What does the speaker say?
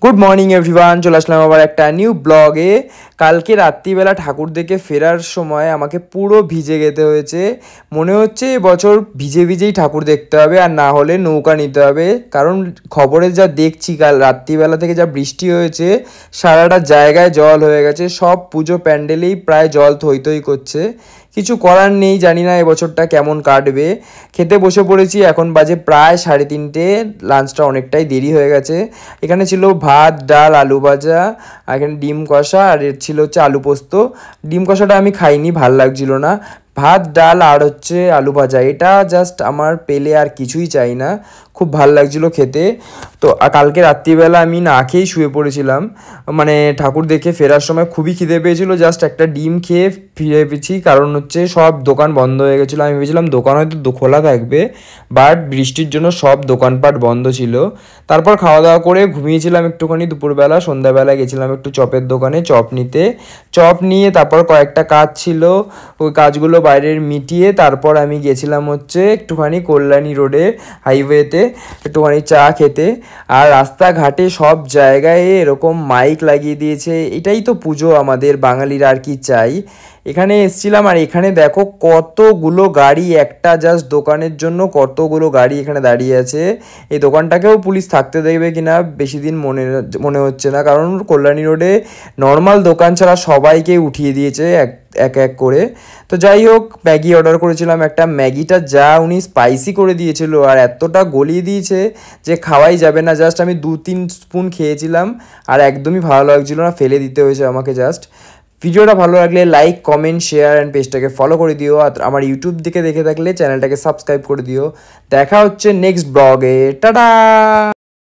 Good morning everyone, চলে আসলাম আবার একটা নিউ ব্লগে। কালকে রাত্রিবেলা ঠাকুর দেখে ফেরার সময় আমাকে পুরো ভিজে যেতে হয়েছে। মনে হচ্ছে এবছর ভিজে ভিজেই ঠাকুর দেখতে হবে, আর না হলে নৌকা নিতে হবে। কারণ খবরে যা দেখছি, কাল রাত্রিবেলা থেকে যা বৃষ্টি হয়েছে, সারাটা জায়গায় জল হয়ে গেছে। সব পুজো প্যান্ডেলেই প্রায় জল থই থই করছে। কিছু করার নেই, জানি না এবছরটা কেমন কাটবে। খেতে বসে পড়েছি, এখন বাজে প্রায় 3:30। লাঞ্চটা অনেকটাই দেরি হয়ে গেছে। এখানে ছিল ভাত, ডাল, আলু ভাজা, আর এখানে ডিম কষা, আর এর ছিল হচ্ছে আলু পোস্ত। ডিম কষাটা আমি খাইনি, ভাল লাগছিল না। ভাত, ডাল আর হচ্ছে আলু ভাজা, এটা জাস্ট আমার পেলে আর কিছুই চাই না। খুব ভাল লাগছিলো খেতে। তো কালকে রাত্রিবেলা আমি না খেয়েই শুয়ে পড়েছিলাম। মানে ঠাকুর দেখে ফেরার সময় খুবই খিদে পেয়েছিলো, জাস্ট একটা ডিম খেয়ে ফিরে পেয়েছি। কারণ হচ্ছে সব দোকান বন্ধ হয়ে গেছিলো। আমি ভেবেছিলাম দোকান হয়তো খোলা থাকবে, বাট বৃষ্টির জন্য সব দোকানপাট বন্ধ ছিল। তারপর খাওয়া দাওয়া করে ঘুমিয়েছিলাম একটুখানি দুপুরবেলা। সন্ধ্যাবেলায় গেছিলাম একটু চপের দোকানে চপ নিতে। চপ নিয়ে তারপর কয়েকটা কাজ ছিল, ওই কাজগুলো বাইরের মিটিয়ে তারপর আমি গেছিলাম হচ্ছে একটুখানি কল্যাণী রোডে হাইওয়েতে একটুখানি চা খেতে। আর রাস্তাঘাটে সব জায়গায় এরকম মাইক লাগিয়ে দিয়েছে। এটাই তো পুজো আমাদের বাঙালিরা, আর কি চাই। এখানে এসছিলাম, আর এখানে দেখো কতগুলো গাড়ি, একটা জাস্ট দোকানের জন্য কতগুলো গাড়ি এখানে দাঁড়িয়ে আছে। এই দোকানটাকেও পুলিশ থাকতে দেবে কিনা বেশি দিন মনে হচ্ছে না, কারণ কল্যাণী রোডে নর্মাল দোকান ছাড়া সবাইকে উঠিয়ে দিয়েছে এক এক এক করে। তো যাই হোক, ম্যাগি অর্ডার করেছিলাম একটা। ম্যাগিটা যা উনি স্পাইসি করে দিয়েছিল, আর এতটা গলিয়ে দিয়েছে যে খাওয়াই যাবে না। জাস্ট আমি 2-3 স্পুন খেয়েছিলাম, আর একদমই ভালো লাগছিল না, ফেলে দিতে হয়েছে আমাকে জাস্ট। ভিডিওটা ভালো লাগলে লাইক, কমেন্ট, শেয়ার অ্যান্ড পেজটাকে ফলো করে দিও। আর আমার ইউটিউব থেকে দেখে থাকলে চ্যানেলটাকে সাবস্ক্রাইব করে দিও। দেখা হচ্ছে নেক্সট ব্লগে। টাটা।